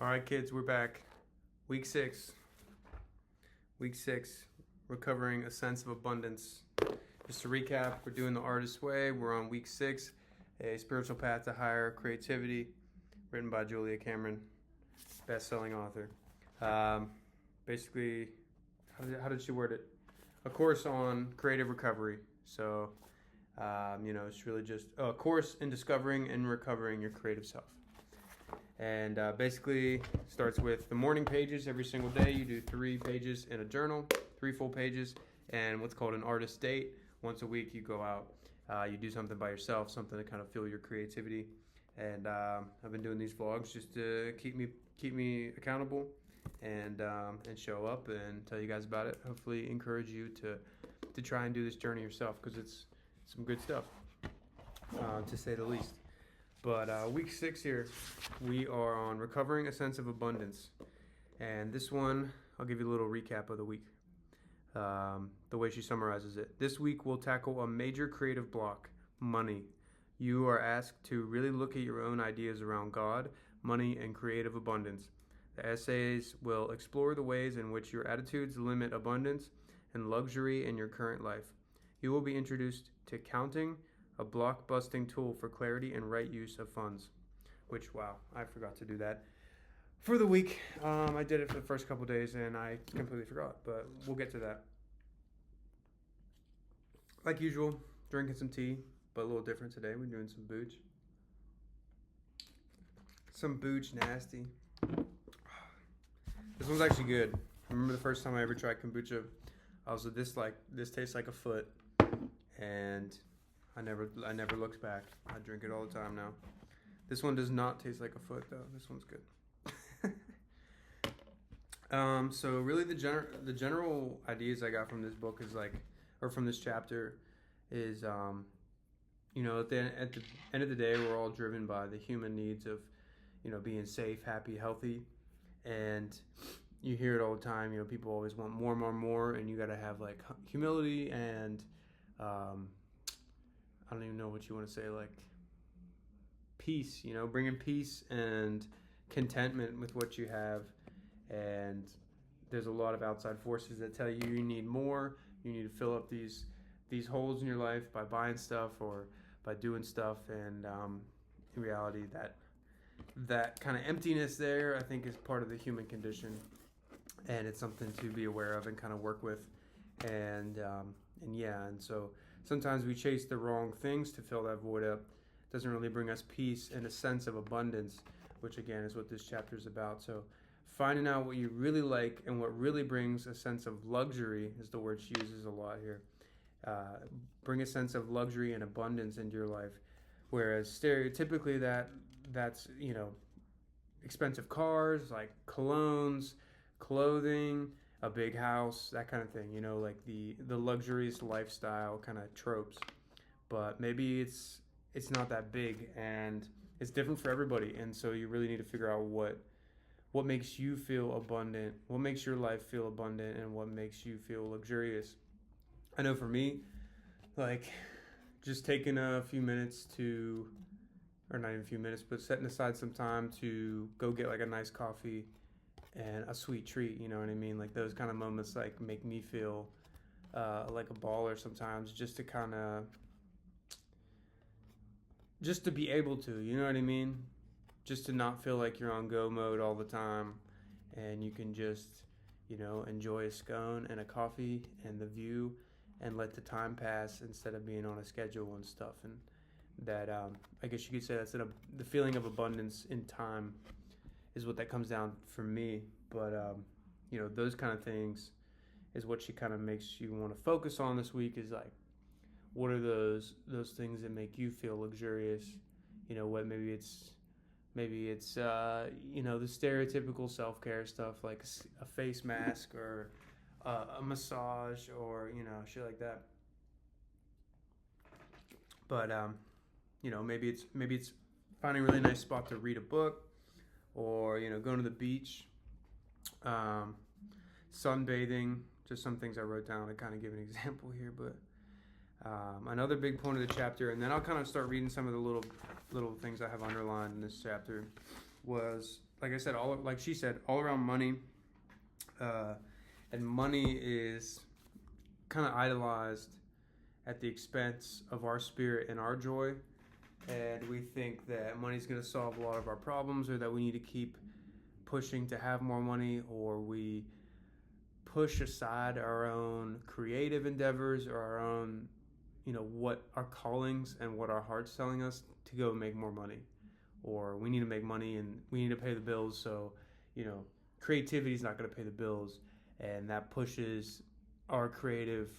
All right, kids, we're back. Week 6. Week 6, recovering a sense of abundance. Just to recap, we're doing the artist's way. We're on week 6, a spiritual path to higher creativity, written by Julia Cameron, best-selling author. Basically, how did she word it? A course on creative recovery. So, it's really just a course in discovering and recovering your creative self. And basically starts with the morning pages. Every single day you do 3 pages in a journal, 3 full pages, and what's called an artist date. Once a week you go out, you do something by yourself, something to kind of fuel your creativity. And I've been doing these vlogs just to keep me accountable and show up and tell you guys about it. Hopefully encourage you to try and do this journey yourself, because it's some good stuff, to say the least. But week 6 here, we are on recovering a sense of abundance. And this one, I'll give you a little recap of the week. The way she summarizes it. This week, we'll tackle a major creative block, money. You are asked to really look at your own ideas around God, money, and creative abundance. The essays will explore the ways in which your attitudes limit abundance and luxury in your current life. You will be introduced to counting, a block-busting tool for clarity and right use of funds. Which, wow, I forgot to do that for the week. I did it for the first couple days and I completely forgot, but we'll get to that. Like usual, drinking some tea, but a little different today. We're doing some booch. Some booch nasty. This one's actually good. I remember the first time I ever tried kombucha, I was like, this tastes like a foot, and I never looked back. I drink it all the time now. This one does not taste like a foot though. This one's good. So really the general ideas I got from this book is from this chapter is, at the end of the day, we're all driven by the human needs of, being safe, happy, healthy. And you hear it all the time. People always want more, more, more, and you got to have humility and, I don't even know what you want to say, peace, bringing peace and contentment with what you have. And there's a lot of outside forces that tell you you need more. You need to fill up these holes in your life by buying stuff or by doing stuff. And in reality, that kind of emptiness there, I think, is part of the human condition. And it's something to be aware of and kind of work with. And so sometimes we chase the wrong things to fill that void up. It doesn't really bring us peace and a sense of abundance, which again is what this chapter is about. So finding out what you really like and what really brings a sense of luxury is the word she uses a lot here. Bring a sense of luxury and abundance into your life. Whereas stereotypically that's expensive cars, like colognes, clothing, a big house, that kind of thing, the luxurious lifestyle kind of tropes. But maybe it's not that big, and it's different for everybody. And so you really need to figure out what makes you feel abundant, what makes your life feel abundant, and what makes you feel luxurious. I know for me, just taking a few minutes or not even a few minutes, but setting aside some time to go get a nice coffee and a sweet treat, you know what I mean? Those kind of moments make me feel like a baller sometimes, just to be able to, you know what I mean? Just to not feel like you're on go mode all the time, and you can just, enjoy a scone and a coffee and the view and let the time pass instead of being on a schedule and stuff. And that, I guess you could say that's the feeling of abundance in time is what that comes down for me. But, those kind of things is what she kind of makes you want to focus on this week, is what are those things that make you feel luxurious? What maybe it's the stereotypical self-care stuff, like a face mask or a massage or, shit like that. But, maybe it's finding a really nice spot to read a book, or, going to the beach, sunbathing, just some things I wrote down to kind of give an example here. But another big point of the chapter, and then I'll kind of start reading some of the little things I have underlined in this chapter, was like I said, all like she said, all around money, uh, and money is kind of idolized at the expense of our spirit and our joy. And we think that money's going to solve a lot of our problems, or that we need to keep pushing to have more money, or we push aside our own creative endeavors or our own, what our callings and what our heart's telling us to go make more money. Or we need to make money and we need to pay the bills. So, creativity is not going to pay the bills. And that pushes our creative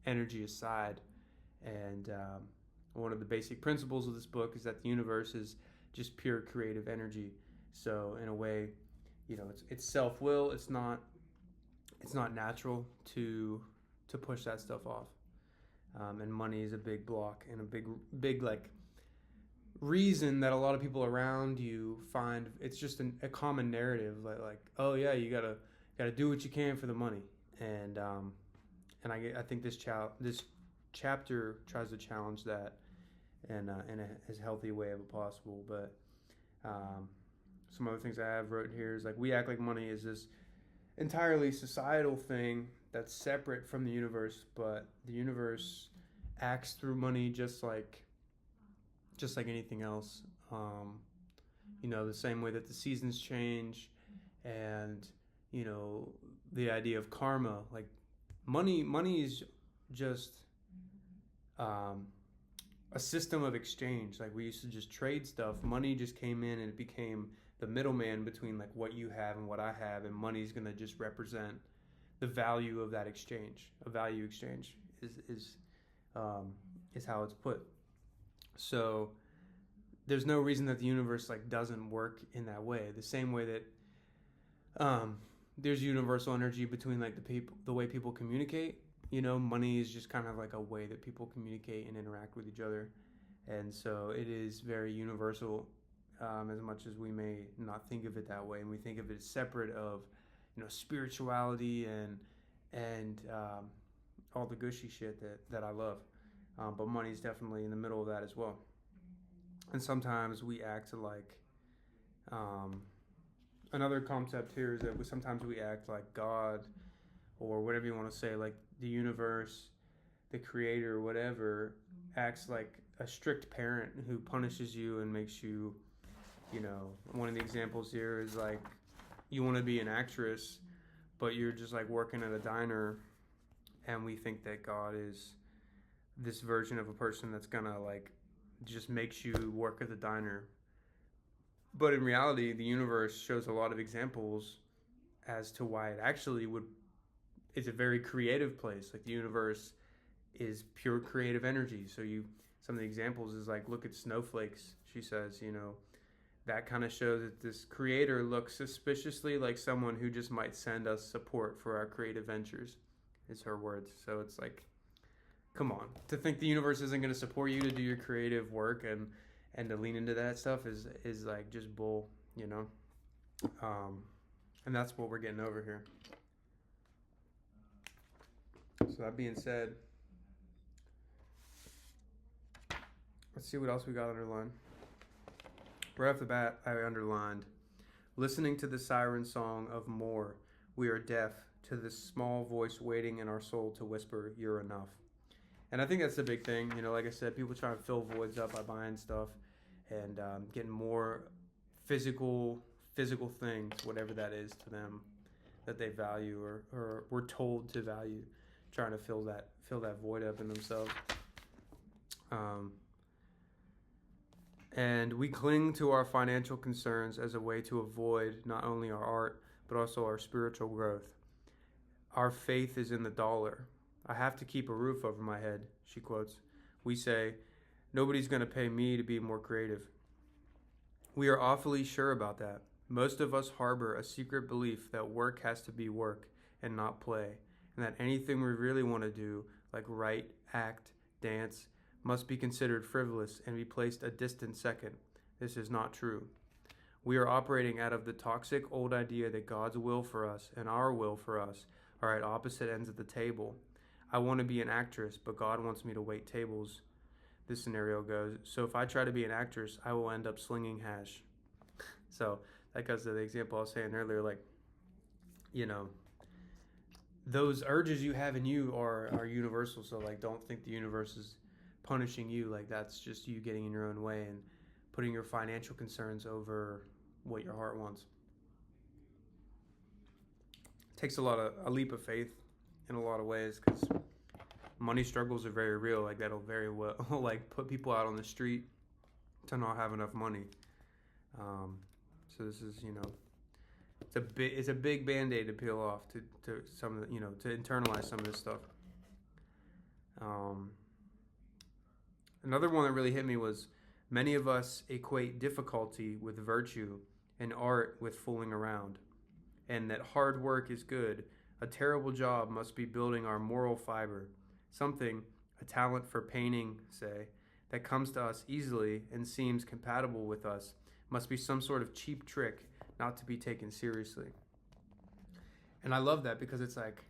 energy aside. And one of the basic principles of this book is that the universe is just pure creative energy. So in a way, it's self-will. It's not natural to push that stuff off. And money is a big block and a big like reason that a lot of people around you find it's just a common narrative like, oh yeah, you gotta do what you can for the money. And I think this chapter tries to challenge that in as healthy a way as possible. But some other things I have wrote here is like, we act like money is this entirely societal thing that's separate from the universe, but the universe acts through money just like anything else. The same way that the seasons change, and the idea of karma, like money is just a system of exchange. Like, we used to just trade stuff. Money just came in and it became the middleman between like what you have and what I have, and money's going to just represent the value of that exchange. A value exchange is how it's put. So there's no reason that the universe like doesn't work in that way. The same way that there's universal energy between like the way people communicate. Money is just kind of like a way that people communicate and interact with each other, and so it is very universal. As much as we may not think of it that way, and we think of it as separate of, spirituality and all the gushy shit that I love. But money is definitely in the middle of that as well. And sometimes we act like, another concept here is that sometimes we act like God, or whatever you want to say, like the universe, the creator, whatever, acts like a strict parent who punishes you and makes you, one of the examples here is like, you want to be an actress, but you're just like working at a diner, and we think that God is this version of a person that's gonna like just makes you work at the diner. But in reality, the universe shows a lot of examples as to why it actually it's a very creative place. Like, the universe is pure creative energy. So some of the examples is like, look at snowflakes. She says, that kind of shows that this creator looks suspiciously like someone who just might send us support for our creative ventures. It's her words. So it's like, come on, to think the universe isn't going to support you to do your creative work and to lean into that stuff is like just bull, and that's what we're getting over here. So that being said, let's see what else we got underlined. Right off the bat, I underlined, listening to the siren song of more, we are deaf to this small voice waiting in our soul to whisper, you're enough. And I think that's the big thing. Like I said, people try to fill voids up by buying stuff and getting more physical things, whatever that is to them, that they value or were told to value, trying to fill that void up in themselves. And we cling to our financial concerns as a way to avoid not only our art, but also our spiritual growth. Our faith is in the dollar. I have to keep a roof over my head, she quotes. We say, nobody's going to pay me to be more creative. We are awfully sure about that. Most of us harbor a secret belief that work has to be work and not play, and that anything we really want to do, like write, act, dance, must be considered frivolous and be placed a distant second. This is not true. We are operating out of the toxic old idea that God's will for us and our will for us are at opposite ends of the table. I want to be an actress, but God wants me to wait tables. This scenario goes, so if I try to be an actress, I will end up slinging hash. So that goes to the example I was saying earlier. Like, you know, those urges you have in you are universal. So like, don't think the universe is punishing you. Like, that's just you getting in your own way and putting your financial concerns over what your heart wants. It takes a leap of faith in a lot of ways, because money struggles are very real. Like, that'll very well like put people out on the street to not have enough money. So this is, it's a big band-aid to peel off to some of the, to internalize some of this stuff. Another one that really hit me was, many of us equate difficulty with virtue and art with fooling around, and that hard work is good. A terrible job must be building our moral fiber, something, a talent for painting, say, that comes to us easily and seems compatible with us, must be some sort of cheap trick not to be taken seriously. And I love that, because it's like,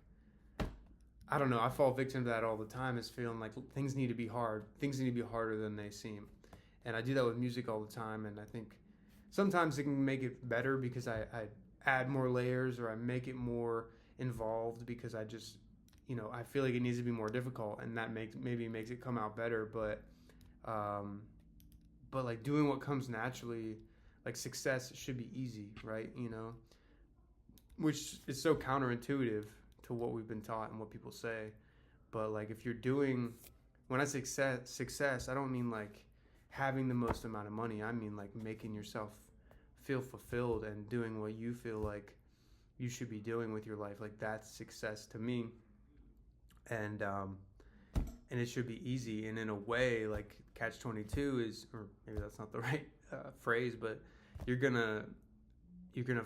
I don't know, I fall victim to that all the time, is feeling like things need to be hard. Things need to be harder than they seem. And I do that with music all the time, and I think sometimes it can make it better because I add more layers, or I make it more involved because I just, I feel like it needs to be more difficult, and that maybe makes it come out better. But like, doing what comes naturally, like, success should be easy, right? Which is so counterintuitive to what we've been taught and what people say. But like, if you're doing, when I say success, I don't mean like having the most amount of money. I mean like making yourself feel fulfilled and doing what you feel like you should be doing with your life. Like, that's success to me. And it should be easy. And in a way, like, catch-22 is, or maybe that's not the right phrase, but you're gonna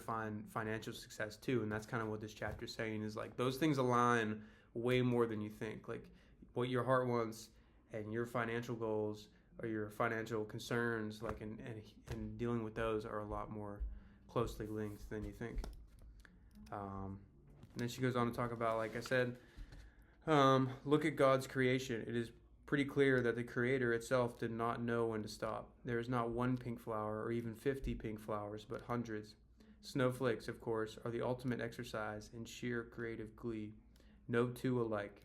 find financial success too. And that's kind of what this chapter is saying, is like, those things align way more than you think. Like, what your heart wants and your financial goals or your financial concerns, like, and dealing with those are a lot more closely linked than you think. And then she goes on to talk about, like I said, look at God's creation. It is pretty clear that the Creator itself did not know when to stop. There is not one pink flower or even 50 pink flowers, but hundreds. Snowflakes, of course, are the ultimate exercise in sheer creative glee. No two alike.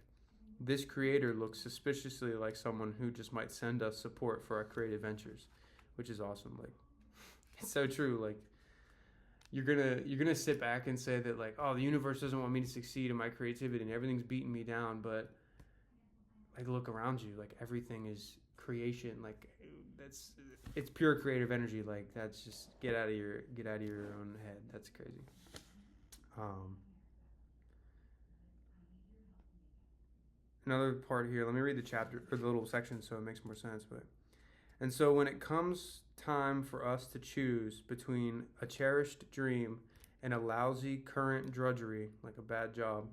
This Creator looks suspiciously like someone who just might send us support for our creative ventures, which is awesome. Like, it's so true. Like, you're gonna sit back and say that, like, oh, the universe doesn't want me to succeed in my creativity and everything's beating me down, but like, look around you. Like, everything is creation. Like, it's pure creative energy. Like, that's just get out of your own head. That's crazy. Another part here, let me read the chapter, or the little section, so it makes more sense. And so when it comes time for us to choose between a cherished dream and a lousy current drudgery, like a bad job,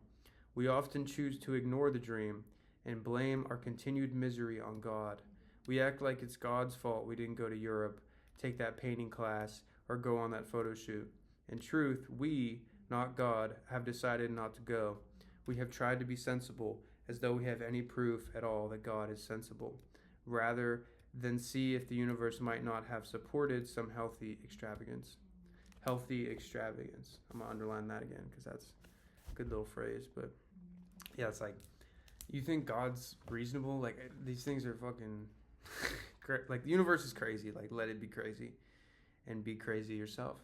we often choose to ignore the dream and blame our continued misery on God. We act like it's God's fault we didn't go to Europe, take that painting class, or go on that photo shoot. In truth, we, not God, have decided not to go. We have tried to be sensible, as though we have any proof at all that God is sensible, rather than see if the universe might not have supported some healthy extravagance. Healthy extravagance. I'm going to underline that again, because that's a good little phrase. But yeah, it's like, you think God's reasonable? Like, these things are fucking like, the universe is crazy. Like, let it be crazy, and be crazy yourself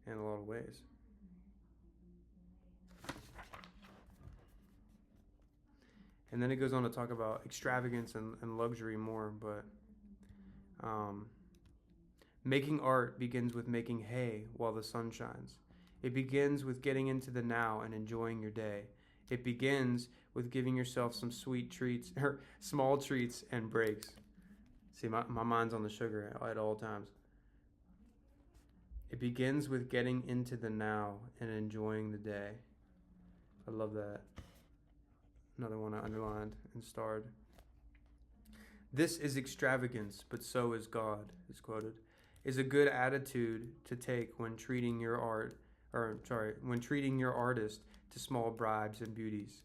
in a lot of ways. And then it goes on to talk about extravagance and luxury more, but making art begins with making hay while the sun shines. It begins with getting into the now and enjoying your day. It begins with giving yourself some sweet treats, or small treats and breaks. See, my mind's on the sugar at all times. It begins with getting into the now and enjoying the day. I love that. Another one I underlined and starred. This is extravagance, but so is God, is quoted, is a good attitude to take when treating your artist to small bribes and beauties.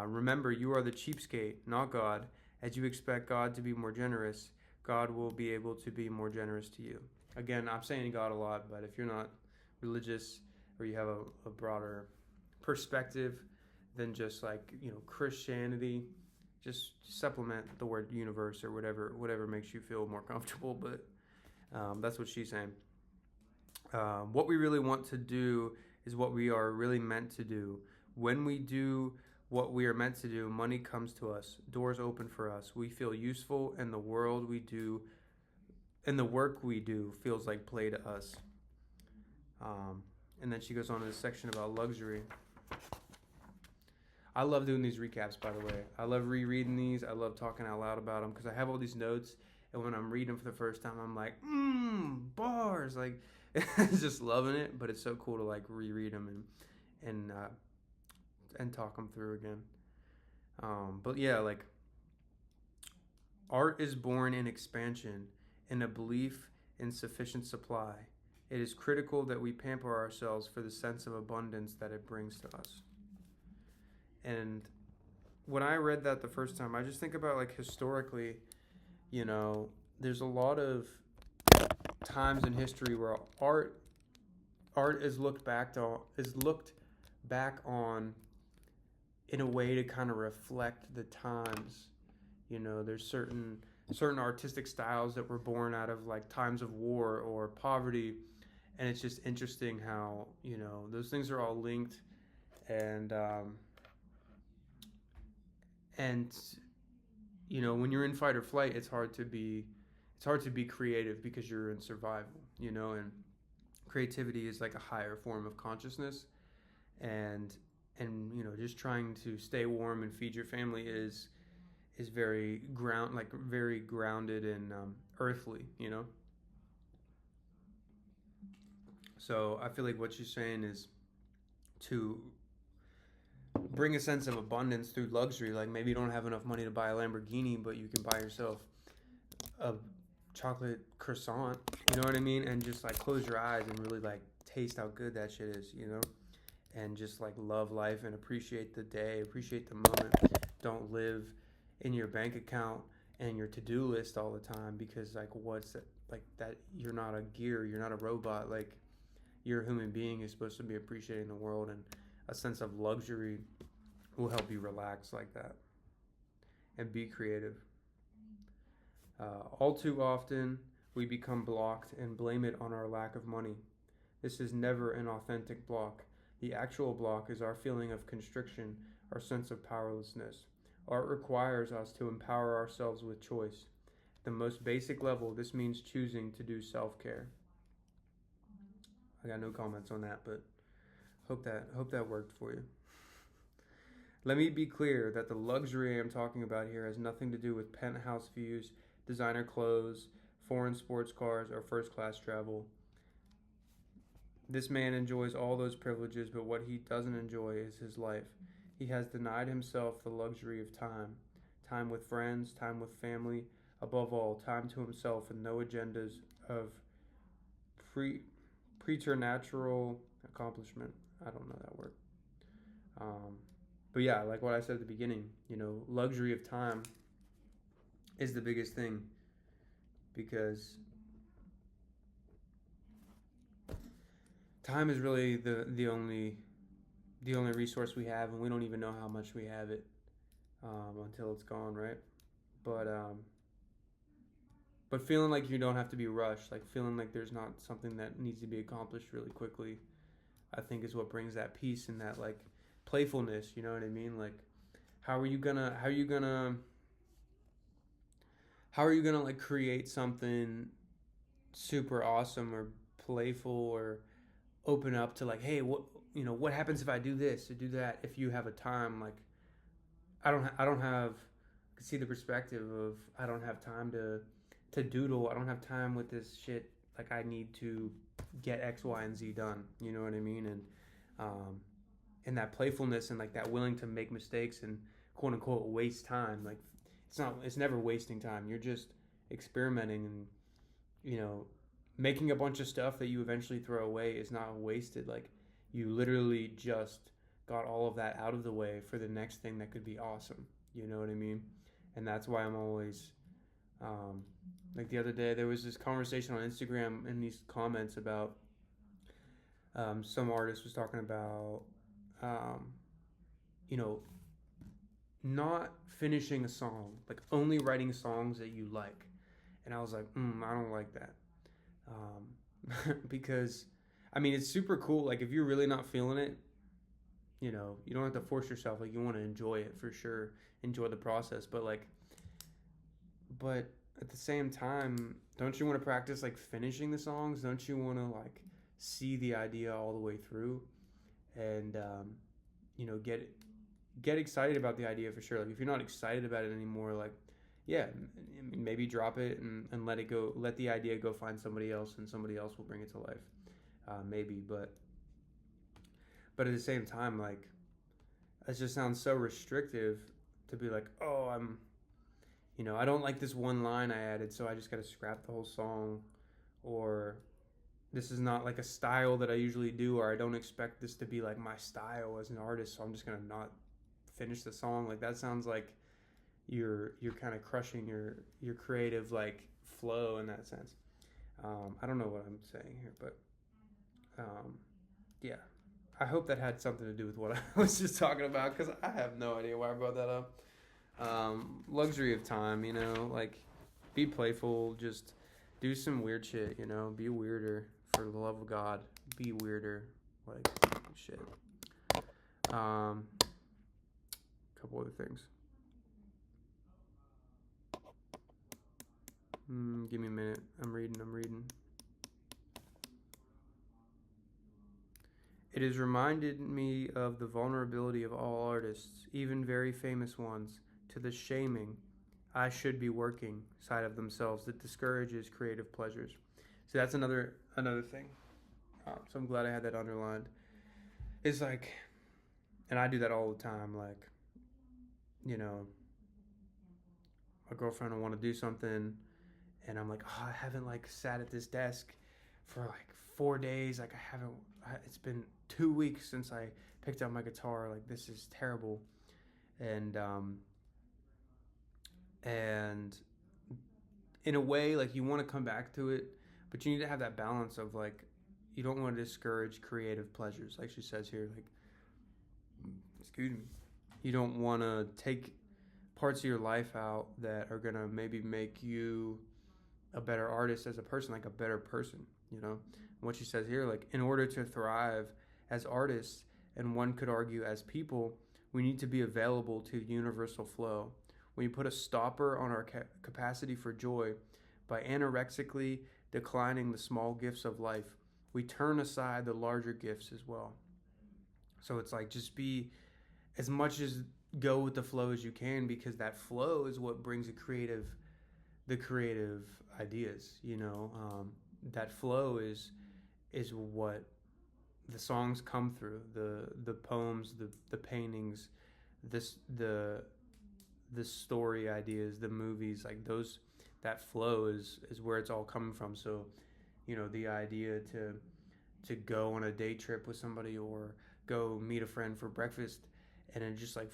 Remember, you are the cheapskate, not God. As you expect God to be more generous, God will be able to be more generous to you. Again, I'm saying God a lot, but if you're not religious or you have a broader perspective than just like, Christianity, just supplement the word universe or whatever makes you feel more comfortable. But that's what she's saying. What we really want to do is what we are really meant to do. When we do what we are meant to do, money comes to us, doors open for us. We feel useful, and the world we do and the work we do feels like play to us. And then she goes on to this section about luxury. I love doing these recaps, by the way. I love rereading these. I love talking out loud about them because I have all these notes, and when I'm reading them for the first time, I'm like, bars, like, just loving it. But it's so cool to like reread them and talk them through again. But yeah, like, art is born in expansion, in a belief in sufficient supply. It is critical that we pamper ourselves for the sense of abundance that it brings to us. And when I read that the first time, I just think about like historically, there's a lot of times in history where art is looked back on in a way to kind of reflect the times. There's certain artistic styles that were born out of like times of war or poverty, and it's just interesting how those things are all linked. And when you're in fight or flight, it's hard to be creative because you're in survival, and creativity is like a higher form of consciousness, and just trying to stay warm and feed your family is very grounded and earthly. So I feel like what she's saying is to bring a sense of abundance through luxury. Like, maybe you don't have enough money to buy a Lamborghini, but you can buy yourself a chocolate croissant, you know what I mean? And just like close your eyes and really like taste how good that shit is, and just like love life and appreciate the day, appreciate the moment. Don't live in your bank account and your to-do list all the time, because like what's that, like that, you're not a gear, you're not a robot, like you're a human being who's supposed to be appreciating the world, and a sense of luxury will help you relax like that and be creative. All too often, we become blocked and blame it on our lack of money. This is never an authentic block. The actual block is our feeling of constriction, our sense of powerlessness. Art requires us to empower ourselves with choice. At the most basic level, this means choosing to do self-care. I got no comments on that, but hope that worked for you. Let me be clear that the luxury I'm talking about here has nothing to do with penthouse views, designer clothes, foreign sports cars, or first-class travel. This man enjoys all those privileges, but what he doesn't enjoy is his life. He has denied himself the luxury of time. Time with friends, time with family, above all, time to himself, and no agendas of preternatural accomplishment. I don't know that word. But yeah, like what I said at the beginning, luxury of time is the biggest thing, because time is really the only resource we have, and we don't even know how much we have it until it's gone, right? But feeling like you don't have to be rushed, like feeling like there's not something that needs to be accomplished really quickly, I think is what brings that peace and that like playfulness. You know what I mean? Like, how are you gonna like create something super awesome or playful, or open up to like, hey, what happens if I do this or do that? If you have a time, like, I can see the perspective of, I don't have time to doodle. I don't have time with this shit. Like, I need to get X, Y, and Z done. You know what I mean? And that playfulness and like that willing to make mistakes and quote unquote waste time. Like, it's never wasting time. You're just experimenting, and making a bunch of stuff that you eventually throw away is not wasted. Like, you literally just got all of that out of the way for the next thing that could be awesome. You know what I mean? And that's why I'm always Um, like the other day, there was this conversation on Instagram in these comments about some artist was talking about, um, you know, not finishing a song, like only writing songs that you like. And I was like, I don't like that. Because, I mean, it's super cool. Like, if you're really not feeling it, you don't have to force yourself. Like, you want to enjoy it for sure, enjoy the process. But at the same time, don't you want to practice like finishing the songs? Don't you want to like see the idea all the way through and you know get excited about the idea for sure? Like if you're not excited about it anymore, like yeah, maybe drop it and let it go. Let the idea go find somebody else, and somebody else will bring it to life. Maybe, but at the same time, like it just sounds so restrictive to be like, oh, I don't like this one line I added, so I just got to scrap the whole song, or this is not like a style that I usually do, or I don't expect this to be like my style as an artist, so I'm just gonna not finish the song. Like that sounds like you're kind of crushing your creative like flow in that sense. I don't know what I'm saying here, but um, yeah, I hope that had something to do with what I was just talking about because I have no idea why I brought that up. Luxury of time, like be playful, just do some weird shit, be weirder for the love of God, be weirder, like shit. Couple other things. Give me a minute. I'm reading. It has reminded me of the vulnerability of all artists, even very famous ones, to the shaming I should be working side of themselves that discourages creative pleasures. So that's another thing. So I'm glad I had that underlined. It's like, and I do that all the time. Like, my girlfriend will want to do something, and I'm like, oh, I haven't like sat at this desk for like 4 days. Like I haven't. It's been 2 weeks since I picked up my guitar. Like this is terrible, and in a way, like you want to come back to it, but you need to have that balance of like, you don't want to discourage creative pleasures, like she says here. Like, excuse me, you don't want to take parts of your life out that are gonna maybe make you a better artist as a person, like a better person. And what she says here, like in order to thrive as artists, and one could argue as people, we need to be available to universal flow. When you put a stopper on our capacity for joy by anorexically declining the small gifts of life, we turn aside the larger gifts as well. So it's like just be as much as go with the flow as you can, because that flow is what brings the creative ideas. That flow is what the songs come through, the poems, the paintings, the story ideas, the movies, like those, that flow is where it's all coming from. So the idea to go on a day trip with somebody or go meet a friend for breakfast, and then just like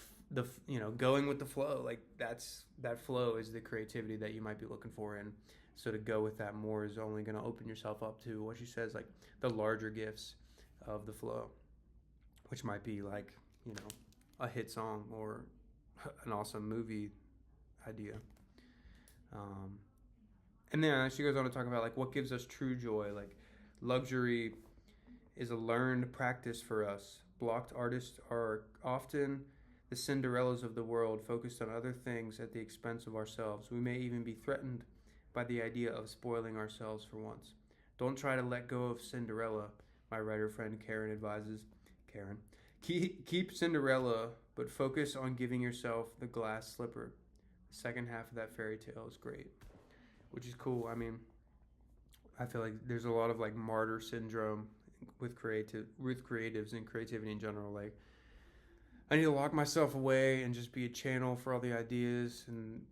going with the flow, like that flow is the creativity that you might be looking for. And so to go with that more is only going to open yourself up to what she says, like the larger gifts of the flow, which might be like a hit song or an awesome movie idea. And then she goes on to talk about like what gives us true joy. Like luxury is a learned practice for us. Blocked artists are often the Cinderellas of the world, focused on other things at the expense of ourselves. We may even be threatened by the idea of spoiling ourselves for once. Don't try to let go of Cinderella, my writer friend Karen advises. Karen, keep Cinderella, but focus on giving yourself the glass slipper. The second half of that fairy tale is great, which is cool. I mean, I feel like there's a lot of like martyr syndrome with creatives and creativity in general. Like, I need to lock myself away and just be a channel for all the ideas. And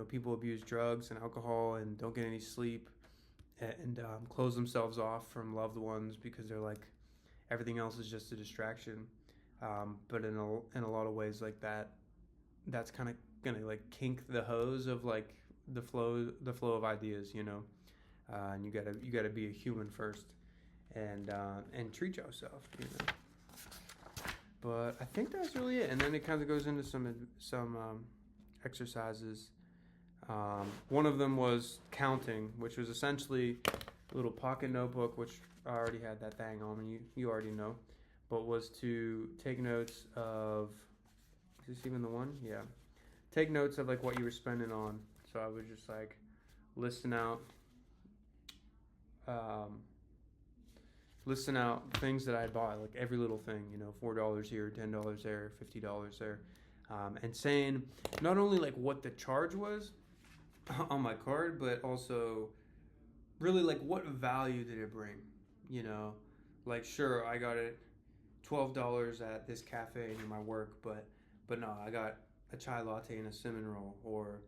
people abuse drugs and alcohol and don't get any sleep, and close themselves off from loved ones because they're like, everything else is just a distraction. But in a lot of ways, like that's kind of gonna like kink the hose of like the flow of ideas, you know. And you gotta be a human first, and treat yourself, you know. But I think that's really it. And then it kind of goes into some exercises. One of them was counting, which was essentially a little pocket notebook, which I already had that thing on, and you already know. But was to take notes of, is this even the one? Yeah. Take notes of like what you were spending on. So I was just like listing out things that I had bought, like every little thing, you know, $4 here, $10 there, $50 there, and saying not only like what the charge was on my card, but also really like what value did it bring, you know, like sure I got it $12 at this cafe near my work, but no, I got a chai latte and a cinnamon roll, or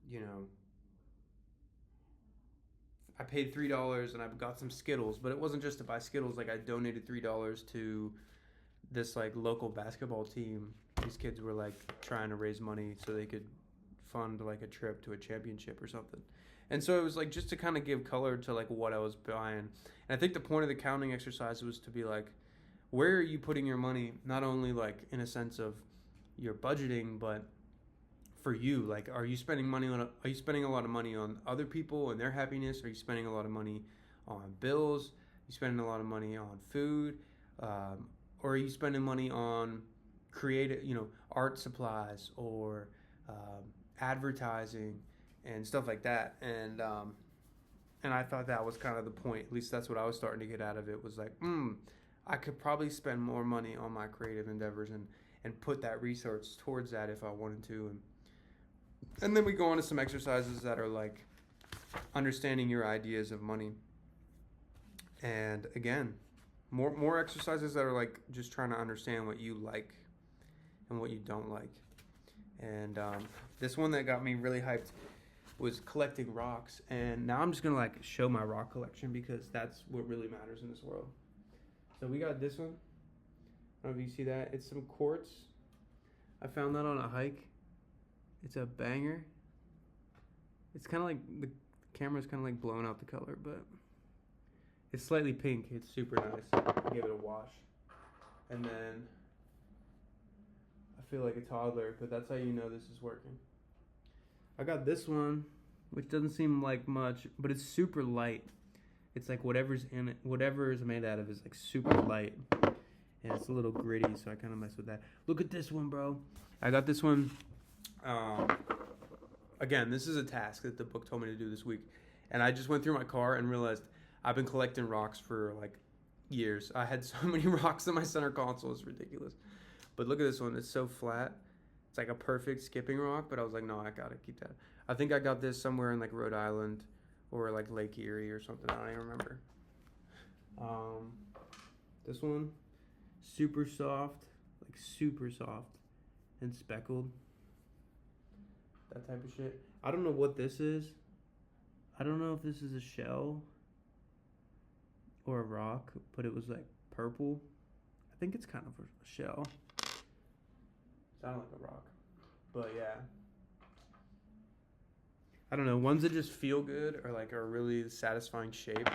you know, I paid $3 and I got some Skittles, but it wasn't just to buy Skittles. Like I donated $3 to this like local basketball team. These kids were like trying to raise money so they could fund like a trip to a championship or something. And so it was like just to kind of give color to like what I was buying. And I think the point of the counting exercise was to be like, where are you putting your money? Not only like in a sense of your budgeting, but for you, like, are you spending a lot of money on other people and their happiness? Are you spending a lot of money on bills? Are you spending a lot of money on food? Or are you spending money on creative, you know, art supplies, or advertising and stuff like that? And I thought that was kind of the point. At least that's what I was starting to get out of it, was like, I could probably spend more money on my creative endeavors and put that resource towards that if I wanted to. And then we go on to some exercises that are like understanding your ideas of money. And again, more exercises that are like just trying to understand what you like and what you don't like. And this one that got me really hyped was collecting rocks. And now I'm just gonna like show my rock collection, because that's what really matters in this world. So we got this one. I don't know if you see that. It's some quartz. I found that on a hike. It's a banger. It's kind of like, the camera's kind of like blowing out the color, but it's slightly pink. It's super nice. Give it a wash. And then I feel like a toddler, but that's how you know this is working. I got this one, which doesn't seem like much, but it's super light. It's like whatever's in it, whatever is made out of is like super light. And it's a little gritty, so I kind of mess with that. Look at this one, bro. I got this one. Again, this is a task that the book told me to do this week. And I just went through my car and realized I've been collecting rocks for like years. I had so many rocks in my center console, it's ridiculous. But look at this one. It's so flat. It's like a perfect skipping rock, but I was like, no, I gotta keep that. I think I got this somewhere in like Rhode Island or like Lake Erie or something. I don't even remember. This one, super soft, like super soft and speckled. That type of shit. I don't know what this is. I don't know if this is a shell or a rock, but it was like purple. I think it's kind of a shell. Sounded like a rock. But yeah. I don't know. Ones that just feel good or like are really satisfying shape.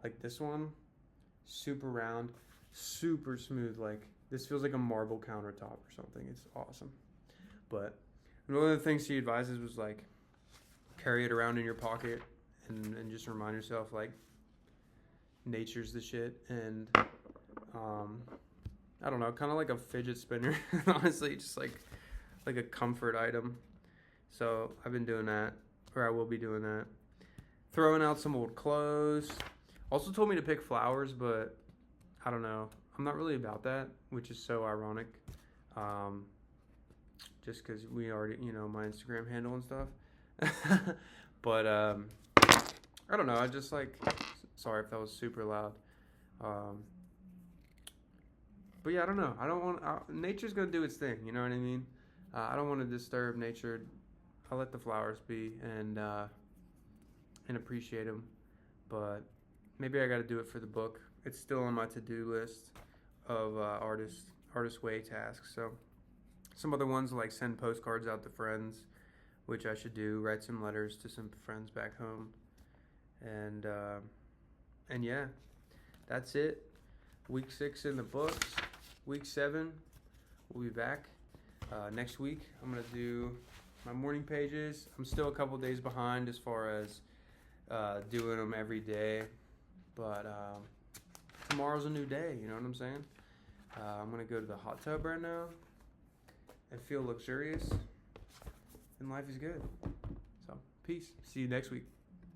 Like this one, super round, super smooth. Like this feels like a marble countertop or something. It's awesome. But one of the things he advises was like carry it around in your pocket and just remind yourself like nature's the shit. And I don't know, kind of like a fidget spinner. Honestly, just like a comfort item. So I've been doing that, or I will be doing that. Throwing out some old clothes. Also told me to pick flowers, but I don't know. I'm not really about that, which is so ironic. Just because we already, you know, my Instagram handle and stuff. But I don't know. I just like, sorry if that was super loud. But yeah, I don't know. I don't want, nature's gonna do its thing. You know what I mean? I don't want to disturb nature. I'll let the flowers be and appreciate them. But maybe I got to do it for the book. It's still on my to-do list of artist way tasks. So some other ones like send postcards out to friends, which I should do. Write some letters to some friends back home, and yeah, that's it. Week 6 in the books. Week 7, we'll be back next week. I'm gonna do my morning pages. I'm still a couple days behind as far as doing them every day, but tomorrow's a new day. You know what I'm saying? I'm gonna go to the hot tub right now and feel luxurious, and life is good. So, peace. See you next week.